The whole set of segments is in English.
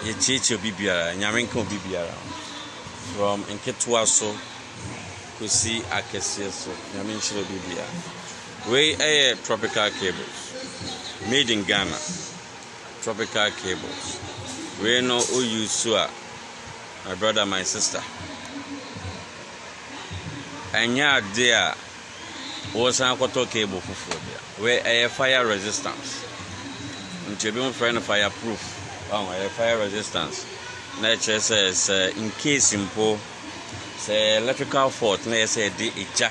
ye chicho bibiara nyarenko bibiara from nketewa so kosi akese so nyamenchiro bibiara we tropical cables made in Ghana. Tropical cables we no use my brother, my sister. Anya there was an aquato cable for where a fire resistance. Until being friend fireproof. A fire resistance. Nature says in case simple say electrical fault, na say de echa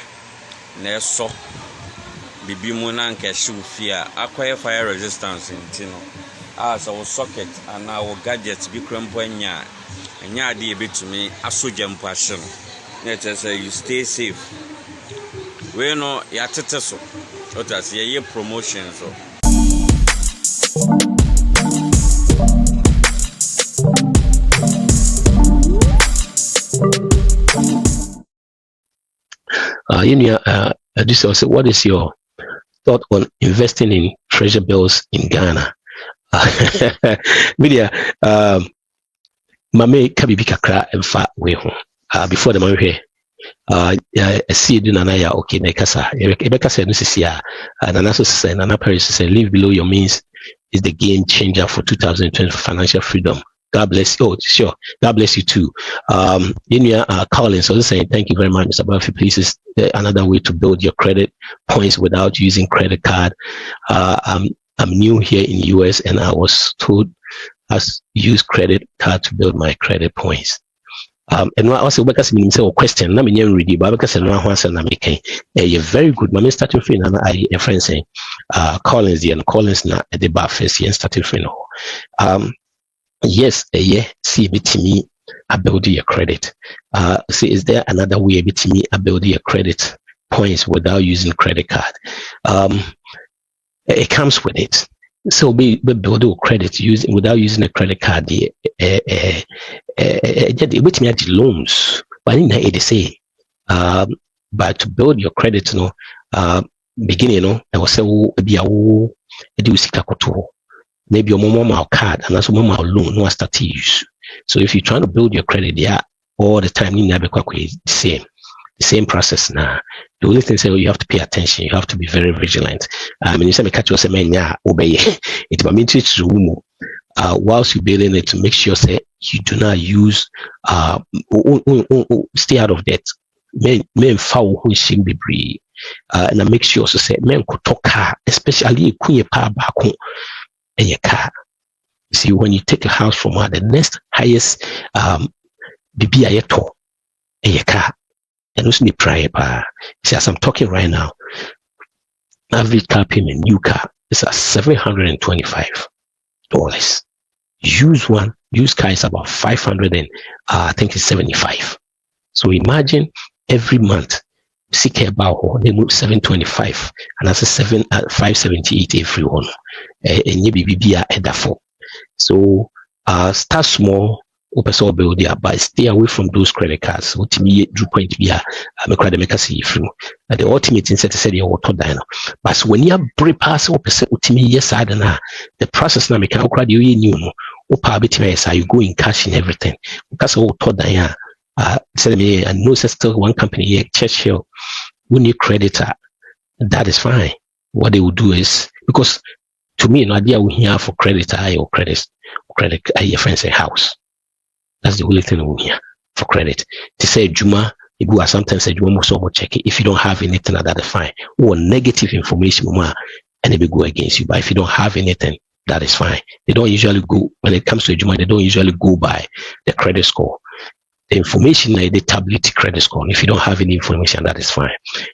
na so bibi mu na nka hyew fia acquire fire resistance intino as our socket and our gadgets be crampo anya ade ebetumi asoja mpo ahye no nature say you stay safe we no ya tete so otas ye promotion so this also, what is your thought on investing in treasure bills in Ghana? Media, Mame Kabibi Kakra and Fat Way home. Before the man here, I see you Nanaya, okay, Nekasa, Rebecca said, Mrs. Ya, and Nanaso said, Nana Paris said, live below your means is the game changer for 2020 financial freedom. God bless you. Oh, sure. God bless you too. Collins also saying, thank you very much, Mr. Buffy. Please, is another way to build your credit points without using credit card. I'm new here in the US and I was told I use credit card to build my credit points. And I also because me say a question, na me nyen ready, but because no one answer na me can. You're very good. My starting free na I a friend saying, Collins the and Collins na the bar first and starting free no. Yes, see bit me I build your credit. See, is there another way bit me I build your credit points without using credit card? It comes with it. So we build your credit without using a credit card. Which me at loans, but in the say, but to build your credit, beginning, I was say, be a do sikakoto. Maybe your mobile card and also mobile loan no start to use. So if you're trying to build your credit, all the time you never quite the same process now. The only thing is you have to pay attention, you have to be very vigilant. You say catch yourself obey it but mean to room whilst you're building it to make sure say you do not use stay out of debt. Men foul who should be breed and I make sure so say men could talk car, especially queen power back home. And your car. See, when you take a house from her, the next highest BB ayeto and your car. And also the prior bar. See, as I'm talking right now, average car payment, new car, is at $725. Used car is about 500 and I think it's 75. So imagine every month. Seek about they move 725 and that's a 578 every one. And you be at that for. So start small, open build there, but stay away from those credit cards. Ultimately, drew point be a make see through. The ultimate instead said you auto dino. But when you break pass open ultimately yes I don't know the process now make crowd you new you go in cash and everything. Because auto dino. Tell me, I know still one company here, Churchill, who need creditor, that is fine. What they will do is, because to me, no idea we here for creditor or credit, your friends a house. That's the only thing we here for credit. To say Juma, you sometimes say Juma must check it. If you don't have anything, that is fine. Or negative information, and it will go against you. But if you don't have anything, that is fine. They don't usually go, when it comes to Juma, they don't usually go by the credit score. The information like the tablet credit score. If you don't have any information, that is fine.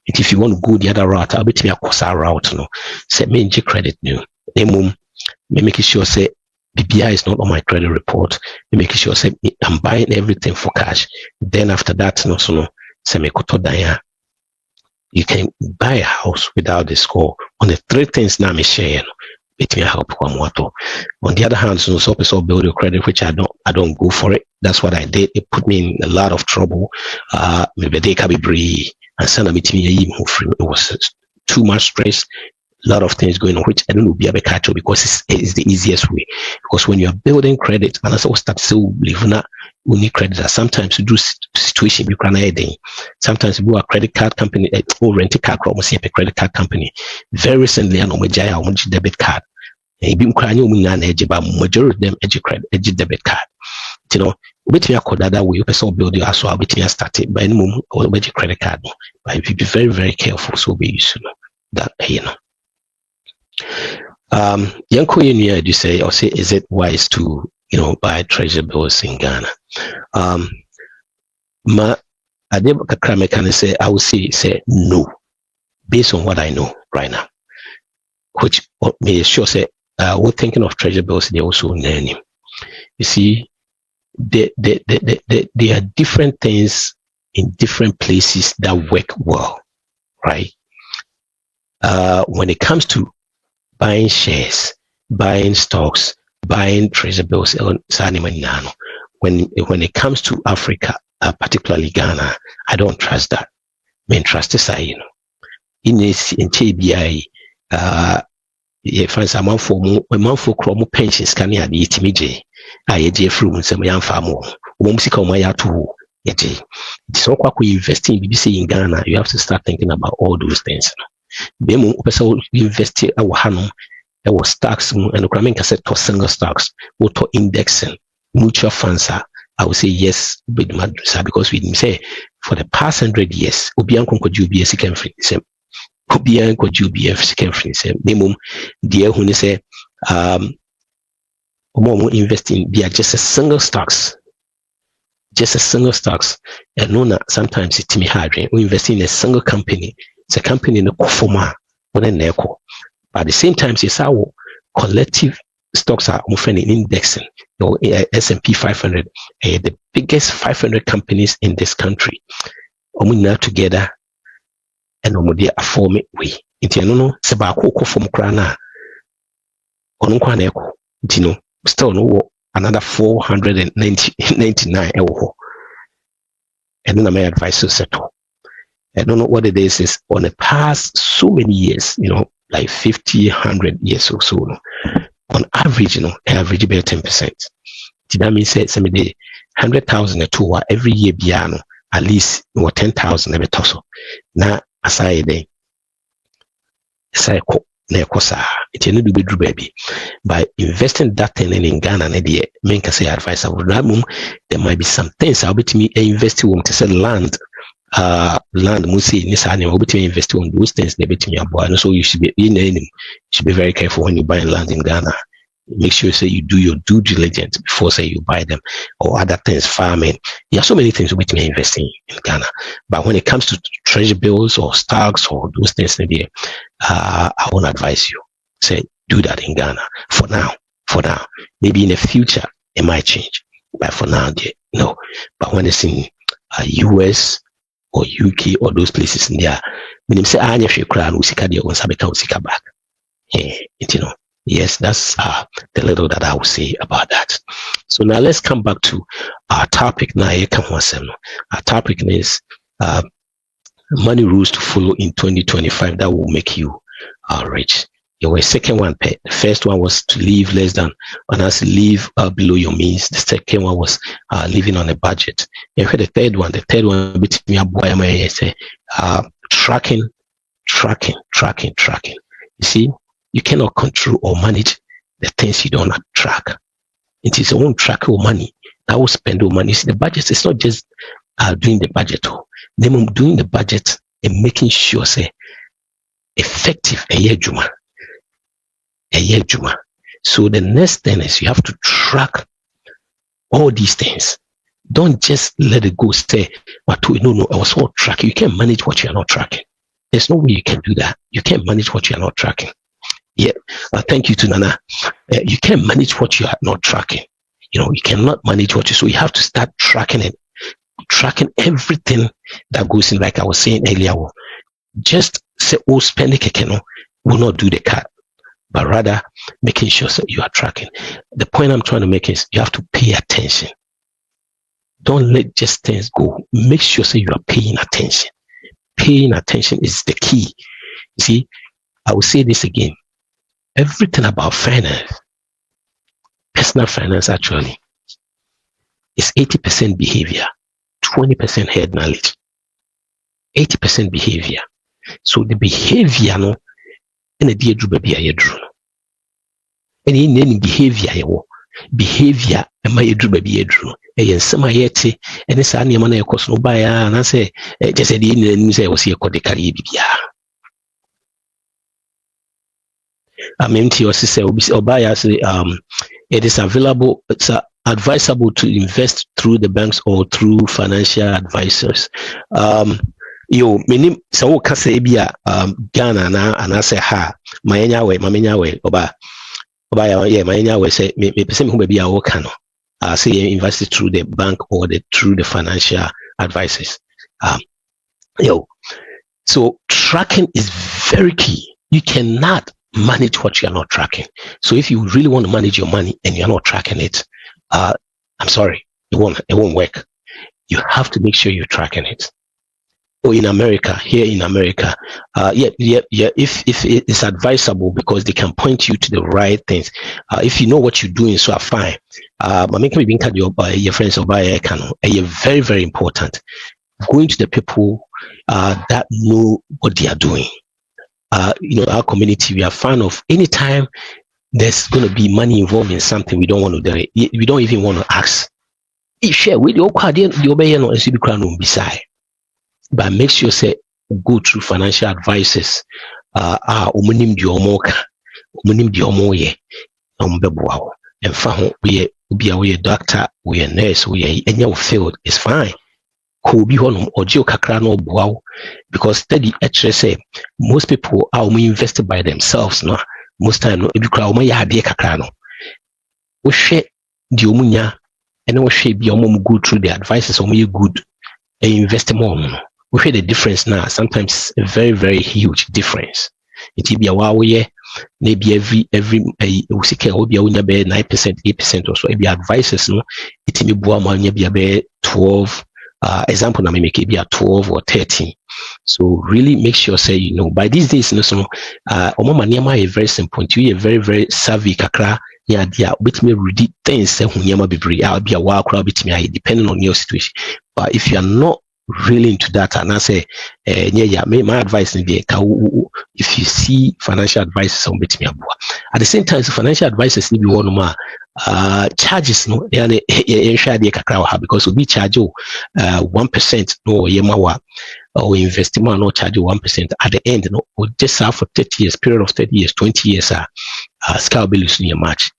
And if you want to go the other route, I'll be to a course route. Say me credit new. Me making sure say BBI is not on my credit report. Me making sure say I'm buying everything for cash. Then after that, say me koto daya. You can buy a house without the score. On the three things now me share. It may help Kwamoto. On the other hand, so also build your credit, which I don't go for it. That's what I did. It put me in a lot of trouble. Maybe they can be brave and send me to me. It was too much stress, lot of things going on, which I don't know be a catch because it's the easiest way. Because when you are building credit, and as I start to live now, we need credit. Sometimes you do situation you can add in. Sometimes we are credit card company or rent a car, almost a credit card company. Very recently, I know my debit card. Majority of them edge debit card. You know, which you call that way, person build your as well, which you started by any moment or credit card. But if you be very, very careful, so be useful that you know. Young Queen, you say, or say, is it wise to buy treasure bills in Ghana? I can say, I would say no, based on what I know right now. Which may sure say, we're thinking of treasure bills. They also name. You see, there are different things in different places that work well, right? When it comes to buying shares, buying stocks, buying treasure bills, when it comes to Africa, particularly Ghana, I don't trust that. Trust is in TBI, if I'm for chromo pensions, can you add it? I from some young farmer, so investing in Ghana, you have to start thinking about all those things. Bemu upesa invest awo hanom ewo stocks andokramen ka say to single stocks or to indexing mutual funds. I would say yes with Madrusa because we say for the past 100 years obian konko UBS can free same obian ko UBS can free same minimum dear who say investing be just a single stocks and no sometimes it's me hard we invest in a single company. It's a company in the Kofoma or an echo. But at the same time, it's our collective stocks are often in indexing. S&P 500, the biggest 500 companies in this country. We now together and we are forming way. It's no Sabako Kofom Krana. Onunkwan echo. Still no another 499 euro. And then I may advise you settle. I don't know what it is on the past so many years, like 50, 100 years or so, on average, average about 10%. That means that some day 100,000 a tour every year, piano, at least 10,000 every tosso. Now, aside, it's a little bit baby. By investing that thing in Ghana, men can say advice about that move. There might be some things I'll be to me invest to sell land. Land musi ni sa name to invest on those things they bet me about. So you should be very careful when you buy land in Ghana. Make sure say you do your due diligence before say you buy them or other things, farming. There are so many things with me investing in Ghana. But when it comes to treasure bills or stocks or those things there, I won't advise you. Say do that in Ghana for now. Maybe in the future it might change. But for now, no. But when it's in US or UK or those places in there, when say anya hwe kra no sika de on sabeka sika back. Yes, that's the little that I will say about that. So now let's come back to our topic now. Our topic is money rules to follow in 2025 that will make you rich. There was a second one. The first one was to live less than, and as live below your means. The second one was living on a budget. And for the third one between me say tracking. You see, you cannot control or manage the things you don't track. It is your own track your money. That will spend your money. See, the budget is not just doing the budget. Then doing the budget and making sure say effective a year juma. So the next thing is you have to track all these things. Don't just let it go. Say, no, I was all tracking. You can't manage what you are not tracking. There's no way you can do that. You can't manage what you are not tracking. Yeah, thank you to Nana. You can't manage what you are not tracking. You cannot manage what so you have to start tracking it. Tracking everything that goes in. Like I was saying earlier, just say, spend it, will not do the card. But rather making sure that you are tracking. The point I'm trying to make is you have to pay attention. Don't let just things go. Make sure that you are paying attention. Paying attention is the key. You see, I will say this again. Everything about finance, personal finance actually, is 80% behavior, 20% head knowledge. 80% behavior. So the behavior no, and the dear baby I drew. And in any behavior and my drew baby drew. And some I yet, and it's any money cost no buy, and I say, just at the end of the news, I was here called the Caribbean. I mean, to your sister, or buy us, it is available, it's advisable to invest through the banks or through financial advisors. Yo, minim so kasa bia Ghana na anase ha mamenya we oba yeah mamenya we say me person who be a work no say invest through the bank or through the financial advisors. So tracking is very key. You cannot manage what you are not tracking. So if you really want to manage your money and you're not tracking it, I'm sorry, it won't work. You have to make sure you're tracking it. Or in America, if it's advisable because they can point you to the right things. If you know what you're doing, so fine. I mean, your friends over here can very, very important. Going to the people that know what they are doing. Our community, we are fan of anytime there's going to be money involved in something we don't want to do. We don't even want to ask. Share with your but make sure say go through financial advisors. Omunim di omoka, omunim di omoye, ombeboa. And fa we be a doctor, we a nurse, we a any field is fine. Could be honum or geo kakra no boa because study actually say most people are invested by themselves. No, most time no. If you crowd my idea kakra no, we share the omunya and we share be omum go through the advices or good and invest more. We hear the difference now. Sometimes a very, very huge difference. It will be a while maybe every we see will be 9%, 8% or so. It be advices, no. It will be about 12. Example, na make it be a 12 or 13. So really make sure say by these days, so Omama is very simple. You are very, very savvy kakra. Yeah, with me read things say I'll be a while crowd with me depending on your situation. But if you are not really into that, and I say, my advice is if you see financial advice on bit me at the same time, financial advice need be one more charges no because we charge 1% no yemawa or investment no charge 1% at the end no or just for 30 years period of 30 years 20 years scale be losing your match.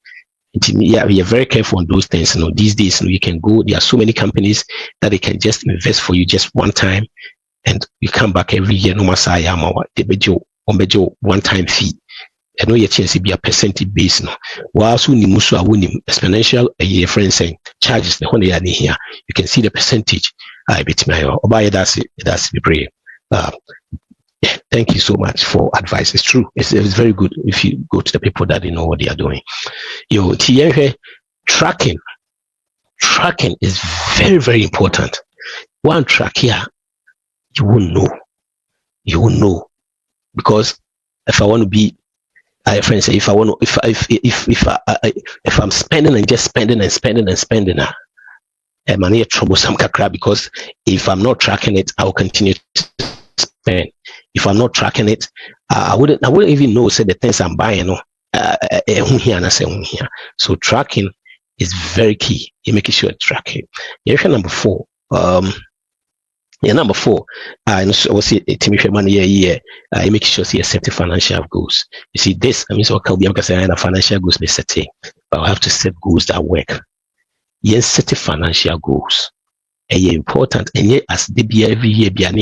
Yeah, we are very careful on those things. These days, you can go. There are so many companies that they can just invest for you just one time, and you come back every year. No matter one-time fee. I know your chance to be a percentage base. No, while soon exponential a friend saying charges the one they are here. You can see the percentage. I bet my that's the prayer. Thank you so much for advice. It's true. It's very good if you go to the people that they know what they are doing. Tracking is very, very important. One track here, you won't know because if I want to be, friends say if I'm spending and just spending and spending, I'm in troublesome kakra because if I'm not tracking it, I will continue to spend. If I'm not tracking it, I wouldn't even know say the things I'm buying. So tracking is very key. You make sure tracking. Number 4. Number 4. Was it money year? You make sure you set financial goals. You see this. I mean, so can be because I financial goals be setting, but I have to set goals that work. Yes, set financial goals. And important. And yet, as they be every year, be an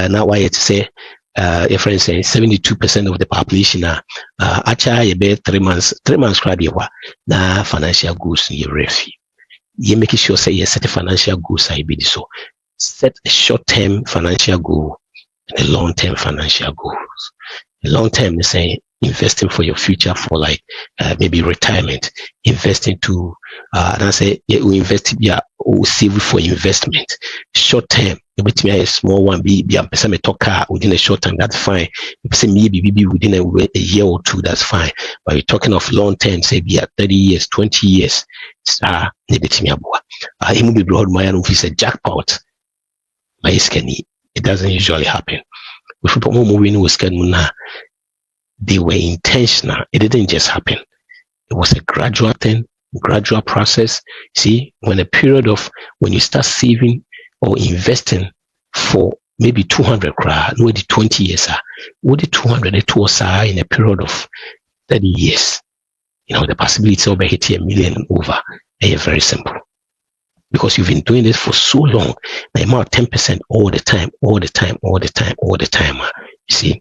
now why to say your friend saying 72% of the population actually about 3 months credit na financial goals in your refi. You make sure say you set a financial goals I be so set a short-term financial goal and a long-term financial goals. A long-term is saying investing for your future for like maybe retirement, investing to and I say you invest or save for investment. Short term, with me a small one be a car within a short term, that's fine. Maybe within a year or two, that's fine. But you're talking of long term, say be at 30 years, 20 years, it's a jackpot. It doesn't usually happen. If people moving with they were intentional. It didn't just happen. It was a gradual thing, gradual process. See, when you start saving or investing for maybe 200 crowd, no, 20 years, what the 200 it was in a period of 30 years. The possibility of hitting $1 million and over is very simple. Because you've been doing this for so long, the amount 10% all the time. You see,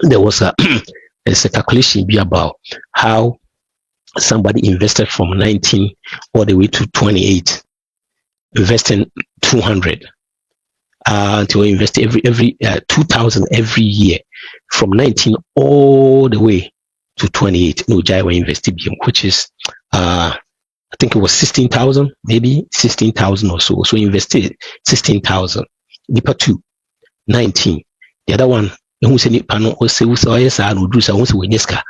there was there's a calculation be about how somebody invested from 19 all the way to 28, investing 200 until invest every 2,000 every year from 19 all the way to 28. No, Jaiwa invested, which is I think it was 16,000, maybe 16,000 or so. So invested 16,000. Nipa 2, 19. The other one, who said Nipa no save so yes, I will do so once we neska.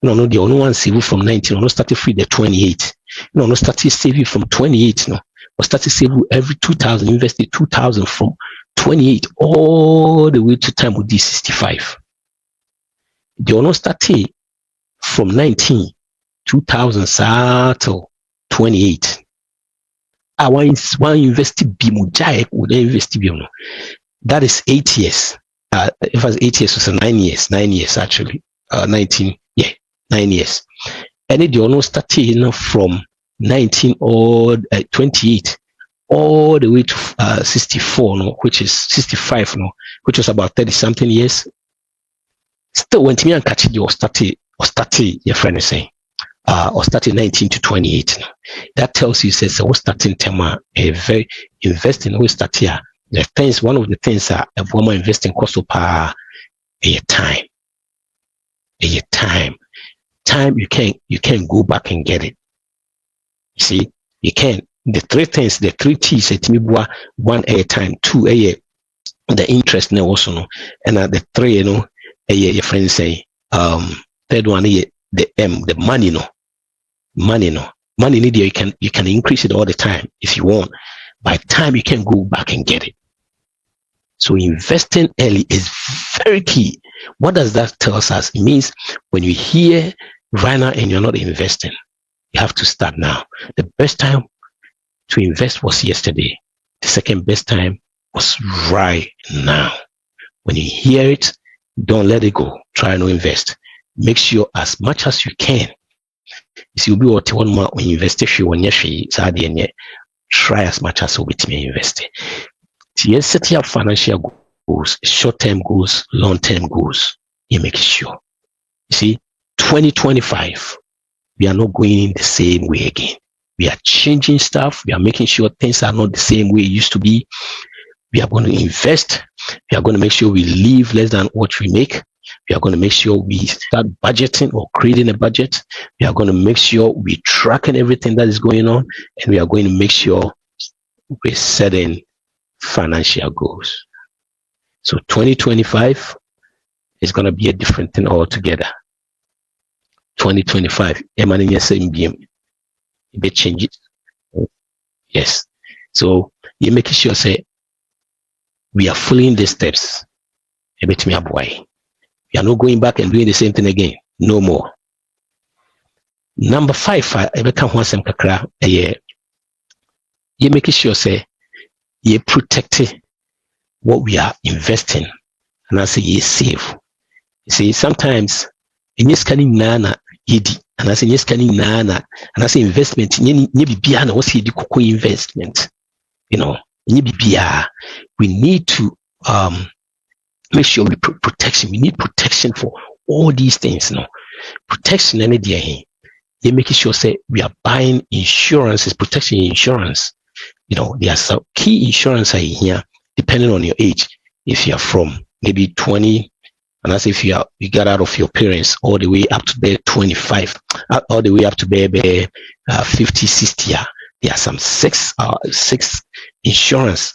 No, the only one save from 19, no started free the 28. No started saving from 28, no. Or started saving every 2,000, invested 2,000 from 28 all the way to time with this 65. The only started from 19, 2,000 till 28. I want invested bimujai would invest no. That is 8 years. If it was 8 years, it was 9 years. 9 years actually. 19, 9 years. And it almost started from 19 or 28 all the way to 64, no, which is 65, no, which was about 30 something years. Still, when me and catch it, or started, your friend is saying. Or starting 19 to 28. That tells you, says, so starting term, a very investing, we start here. The things, one of the things are a woman investing cost of a time. Time you can go back and get it. You see, you can. The three things, the three T's, one a time, two the interest now also, and the three, your friends say, third one the money money need you can increase it all the time if you want. By time you can go back and get it. So investing early is very key. What does that tell us? It means when you hear right now and you're not investing, you have to start now. The best time to invest was yesterday. The second best time was right now. When you hear it, don't let it go. Try to invest. Make sure as much as you can. If you be what one more when you invest, if you want to try as much as you can invest. Yes, setting up financial goals, short-term goals, long-term goals. You make sure. You see, 2025, we are not going in the same way again. We are changing stuff. We are making sure things are not the same way it used to be. We are going to invest. We are going to make sure we live less than what we make. We are going to make sure we start budgeting or creating a budget. We are going to make sure we're tracking everything that is going on. And we are going to make sure we're setting financial goals. So 2025 is going to be a different thing altogether. 2025, it changes. Yes. So you're making sure, say, we are following the steps. We are not going back and doing the same thing again. No more. Number 5, you're making sure, say, you're protecting what we are investing. And I say, you save. You see, sometimes, in this kind of nana, and I say, yes, can nana, and I say, investment, what's investment? We need to make sure we put protection. We need protection for all these things. Protection any day. You're making sure, say, we are buying insurances, protection insurance. There are some key insurance here, depending on your age. If you are from maybe 20, and as if you got out of your parents all the way up to 25, all the way up to 50, 60. There are some six insurance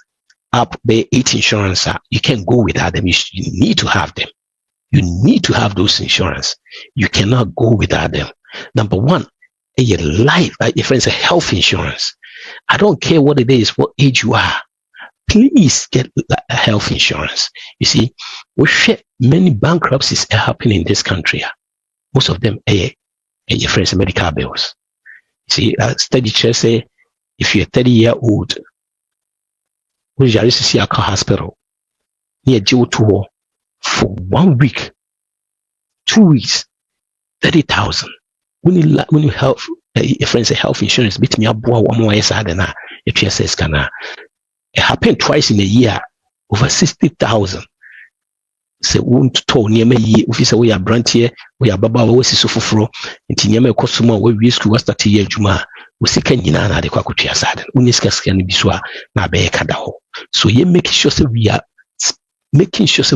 up there, 8 insurance. You can't go without them. You need to have them. You need to have those insurance. You cannot go without them. Number one, a life, if it's a health insurance. I don't care what it is, what age you are. Please get a health insurance. You see, many bankruptcies are happening in this country. Most of them are friends medical bills. You see, study say if you're 30-year-old, who's your see a car hospital near Joe Tour for 1 week, 2 weeks, 30,000. When you have a friend's health insurance, bit me up one more years than a PSS can. It happened twice in a year, over 60,000. So won't tell near me if you say we are brand here, we are Baba, we see so for and near me customer, we school was that year Juma, we see Kenyana, the Kwakutia Sad, Uniskas can be swa, na be kadaho. So you making sure that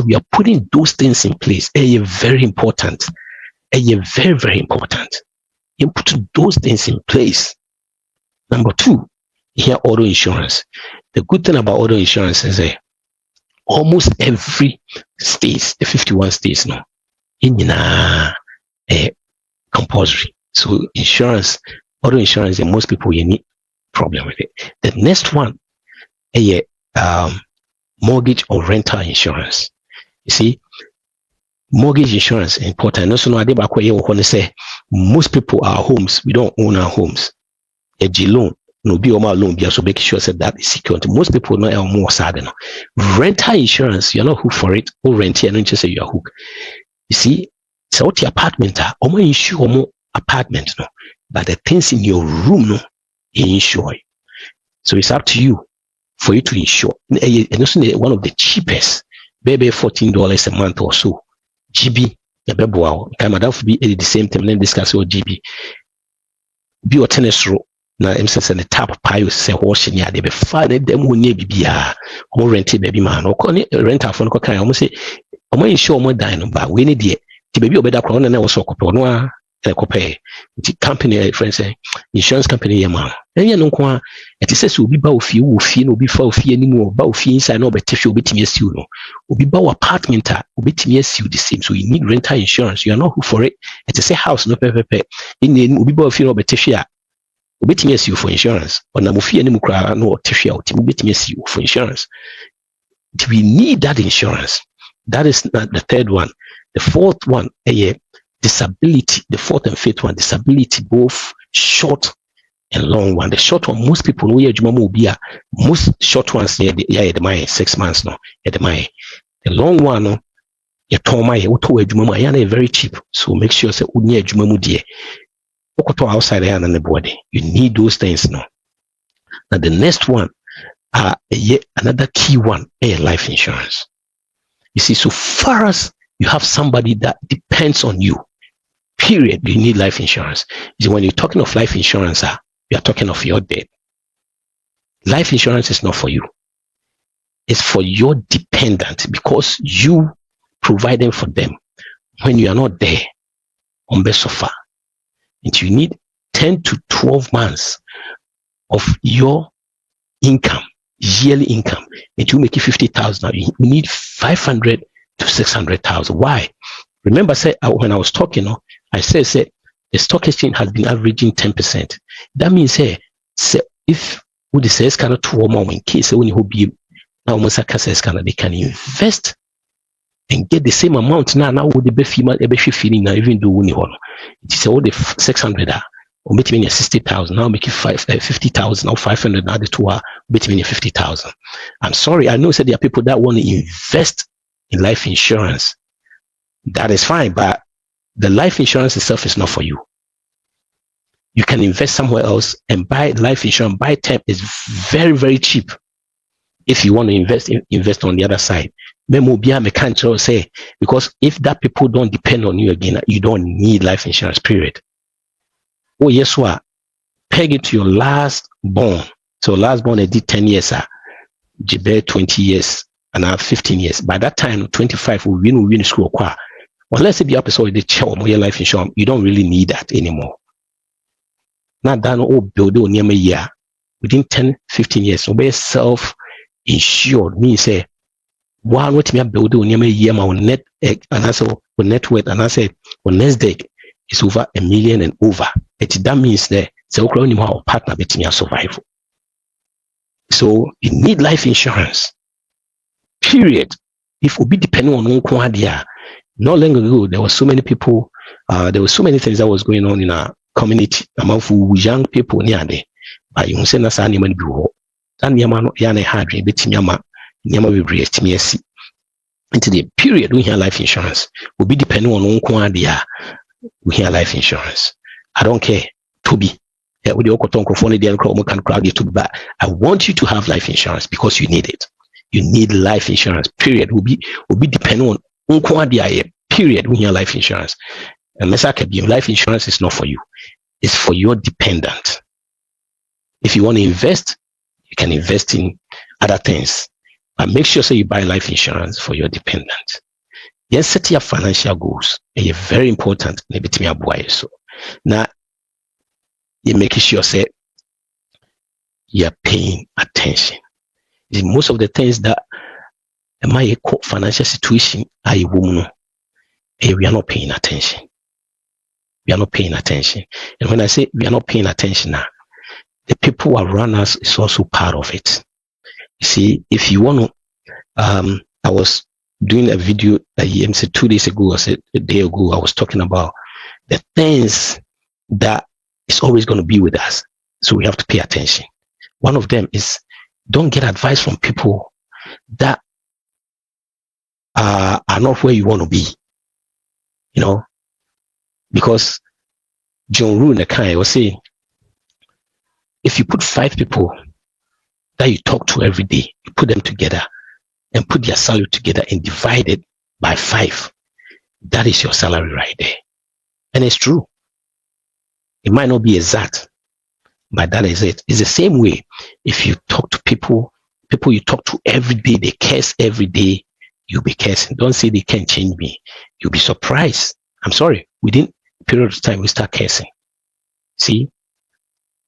we are putting those things in place. Very important. Very, very important. You put those things in place. Number 2, here auto insurance. The good thing about auto insurance is almost every state, the 51 states now, in compulsory. So insurance, auto insurance, and most people you need problem with it. The next one, mortgage or rental insurance. You see, mortgage insurance is important. Also, most people are homes. We don't own our homes. A G loan. No be loan be also making sure that is secure. Most people know more sad. Rental insurance, you're not hooked for it. Or rent here, don't just say you're hooked. You see, it's out your apartment. Or insure more apartment, no. But the things in your room, no, you insure. So it's up to you for you to insure. And also one of the cheapest, maybe $14 a month or so. GB, wow. Madam be the same time. Then discuss your GB. Be your tennis row. Now, I'm saying the top pile say horse in ya. They be fine. Them who need be or rent baby man or rent a phone. I almost say, I'm going to show more dino, but we need the baby obey that crown and also copy. The company, friends, insurance company, man. And you know, it says will be bow fee, will fee, no be for fee anymore, bow fee inside, no, but if you bet me a suit, will be bow apartment, will bet me a suit the same. So you need rental insurance. You are not who for it. It is a house, no pay. In the will be bow fee, no, but if you will bet me a suit for insurance. Or no fee anymore, no, if you will bet me a suit for insurance. We need that insurance. That is not the third one. The fourth one, disability. The fourth and fifth one, disability, both short and long one. The short one, most people know most short ones the 6 months now. The long one, no, very cheap. So make sure outside the body. You need those things now. Now the next one, another key one, life insurance. You see, so far as you have somebody that depends on you, period, you need life insurance. See, when you're talking of life insurance, you are talking of your death. Life insurance is not for you. It's for your dependent because you providing for them when you are not there on the sofa. And you need 10 to 12 months of your income, yearly income, and you make it 50,000. You need 500 to 600,000. Why? Remember, when I was talking, I said the stock exchange has been averaging 10%. That means, if we say it's kind of 2 or more in case when you be now they can invest and get the same amount now would be female feeling now even though it is all the 600 or between 60,000 now make it 50,000 or 500 now the 2 are between 50,000. I'm sorry, I know that there are people that want to invest in life insurance. That is fine, but the life insurance itself is not for you. You can invest somewhere else and buy life insurance. Buy term is very, very cheap. If you want to invest on the other side. Say, because if that people don't depend on you again, you don't need life insurance, period. Oh, yes, what? Peg it to your last born. So last born, they did 10 years, Jibe 20 years, and now 15 years. By that time, 25 will win school. Unless it be up so they check on your life insurance, you don't really need that anymore. Not done all build near me year. within 10, 15 years, so be self-insured means say one what me build on your year my net and also net worth and I say on next day is over $1 million and over. That means that so our partner between your survival. So you need life insurance. Period. If we be depending on not long ago, there were so many people, there were so many things that was going on in our community among young people near there. But you say that's animal bureau. And Yamano Yana Hadri, Betinyama, Yama will rest me into the period we have life insurance. Will be depending on we have life insurance. I don't care. To be. But I want you to have life insurance because you need it. You need life insurance. Period. Will be depending on period when you have life insurance. And life insurance is not for you. It's for your dependent. If you want to invest, you can invest in other things. But make sure you buy life insurance for your dependent. Yes, set your financial goals. They're very important. Now, you're making sure you're paying attention. Most of the things that my financial situation are a woman, we are not paying attention. We are not paying attention. And when I say we are not paying attention now, the people around us is also part of it. You see, if you want to, I was doing a video 2 days ago, or a day ago, I was talking about the things that is always going to be with us. So we have to pay attention. One of them is don't get advice from people that are not where you want to be. Because John Rule Nakai was saying, if you put 5 people that you talk to every day, you put them together and put their salary together and divide it by 5, that is your salary right there. And it's true. It might not be exact, but that is it. It's the same way. If you talk to people you talk to every day, they curse every day, you'll be cursing. Don't say they can't change me. You'll be surprised. I'm sorry. Within a period of time, we start cursing. See?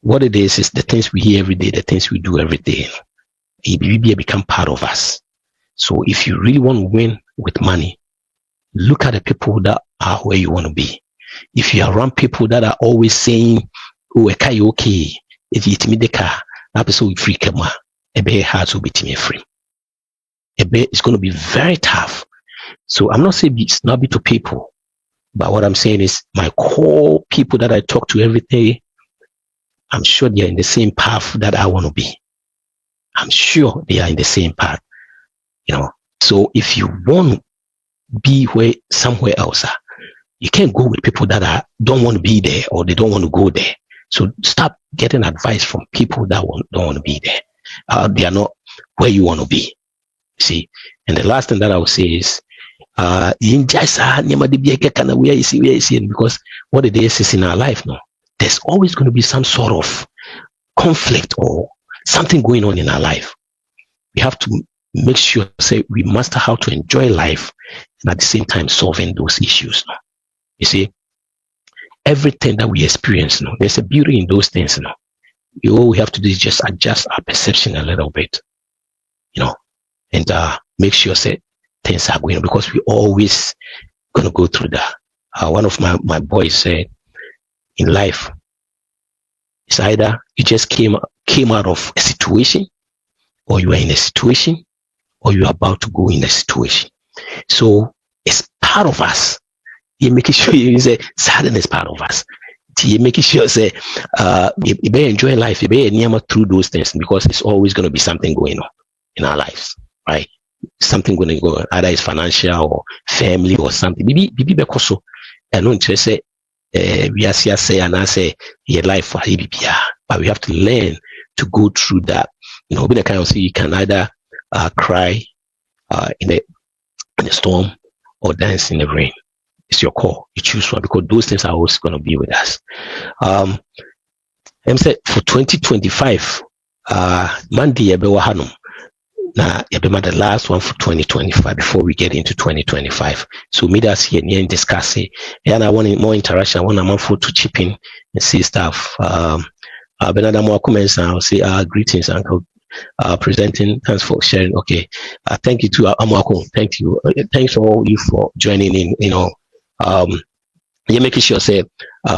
What it is the things we hear every day, the things we do every day. It become part of us. So if you really want to win with money, look at the people that are where you want to be. If you are around people that are always saying, oh, okay, if you me the car, episode free kema, a hard to be free. It's going to be very tough. So I'm not saying be snobby to people, but what I'm saying is my core people that I talk to every day, I'm sure they are in the same path that I want to be. I'm sure they are in the same path. So if you want to be somewhere else, you can't go with people that don't want to be there or they don't want to go there. So stop getting advice from people that don't want to be there. They are not where you want to be. See, and the last thing that I will say is, because what it is in our life now, there's always going to be some sort of conflict or something going on in our life. We have to make sure, we master how to enjoy life and at the same time solving those issues. Now, you see, everything that we experience now, there's a beauty in those things now. All we have to do is just adjust our perception a little bit, and make sure things are going on, because we always gonna go through that. One of my boys said, in life, it's either you just came out of a situation, or you are in a situation, or you're about to go in a situation. So it's part of us. You're making sure you say sadness is part of us. You're making sure you better enjoy life, you better near through those things, because it's always going to be something going on in our lives, right? Something going to go on, either it's financial or family or something. Maybe because I don't say we are say and I say your life for but we have to learn to go through that. Being the kind of thing you can either cry in the storm or dance in the rain. It's your call. You choose one, because those things are always going to be with us. For 2025, Monday, now, the last one for 2025 before we get into 2025. So meet us here and discuss it. And I want more interaction. I want a month to chip in and see stuff. Bernard more comments now. Say greetings, Uncle. Presenting. Thanks for sharing. Okay. Thank you to Amwako. Thank you. Thanks all you for joining in. You're making sure say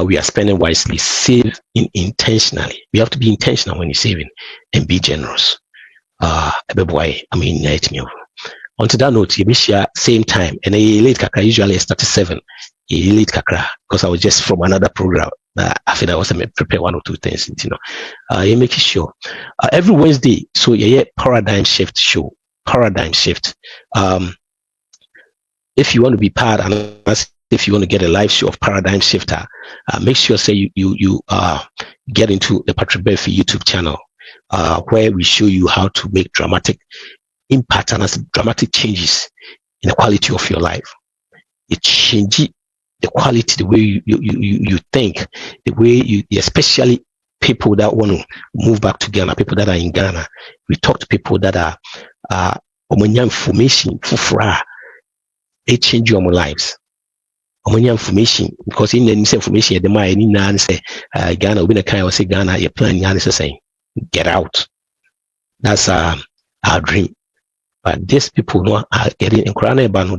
we are spending wisely, save intentionally. We have to be intentional when you're saving and be generous. Boy, I mean, on to that note, you be share same time and a late kakra usually it's 37. A late kakra because I was just from another program. I feel I was prepare one or two things, you making sure every Wednesday. So yeah, paradigm shift show, paradigm shift. If you want to be part, and if you want to get a live show of Paradigm Shifter, make sure say you get into the Patrick Murphy YouTube channel, where we show you how to make dramatic impact and dramatic changes in the quality of your life. It changes the quality, the way you think, the way you, especially people that want to move back to Ghana, people that are in Ghana. We talk to people that are information for it change your lives. Information because in the information the mind in and say Ghana we kind of say Ghana you're planning and saying get out. That's our dream. But these people are getting in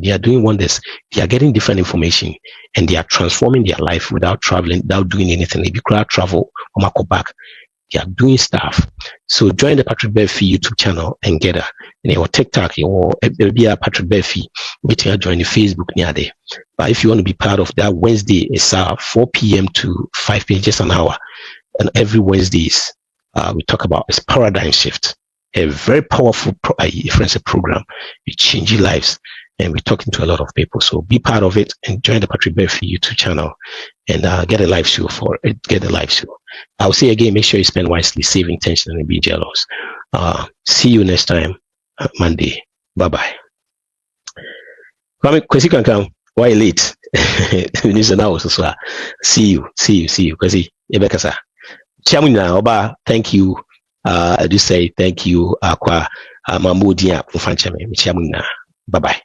they are doing wonders. They are getting different information and they are transforming their life without traveling, without doing anything. If you could travel or go back, they are doing stuff. So join the Patrick Murphy YouTube channel and get a or TikTok or be a Patrick Murphy. Wait till join the Facebook near there. But if you want to be part of that, Wednesday is 4 p.m. to 5 p.m. just an hour. And every Wednesdays we talk about this paradigm shift. A very powerful program. It changes lives, and we're talking to a lot of people. So be part of it and join the Patrick Murphy YouTube channel and get a live show for it. Get a live show. I'll say again, make sure you spend wisely, save intentionally, and be jealous. See you next time, Monday. Bye bye. Kwesi Kankan, why late? See you. Kwesi, Ebekasa. Chamuna Oba, thank you. I do say thank you, Aqua Mamudia Ufanchame. Bye bye.